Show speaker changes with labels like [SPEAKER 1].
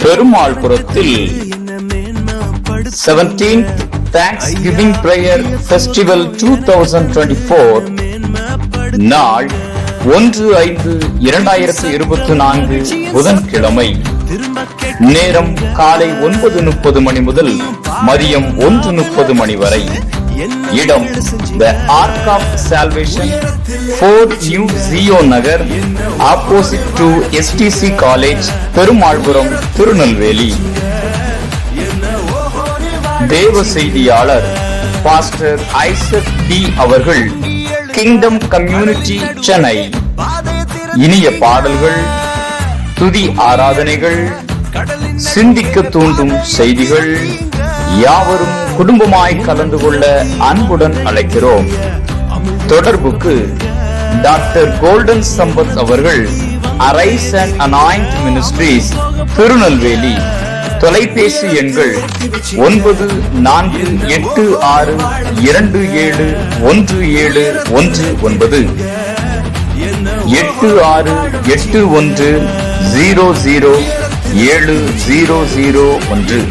[SPEAKER 1] பெருமாள்புரத்தில் 17th Thanksgiving Prayer Festival 2024 நாள் 1/5/2024 புதன்கிழமை. நேரம் காலை 9:30 மணி முதல் மதியம் 1:30 மணி வரை. இடம் The Ark of Salvation, 4 New Zio Nagar, opposite to STC College, Perumalpuram, Tirunelveli. தேவ செய்தியாளர் பாஸ்டர் ஐசக் டி அவர்கள், கிங்டம் கம்யூனிட்டி, சென்னை. இனிய பாடல்கள், துதி ஆராதனைகள், சிந்திக்க தூண்டும் செய்திகள் யாவரும் குடும்பமாய் கலந்து கொள்ள அன்புடன் அழைக்கிறோம். தொடர்புக்கு டாக்டர் கோல்டன் சம்பத் அவர்கள், arise and anoint ministries, Tirunelveli. தொலைபேசி எண்கள் 9486271719 8681000701.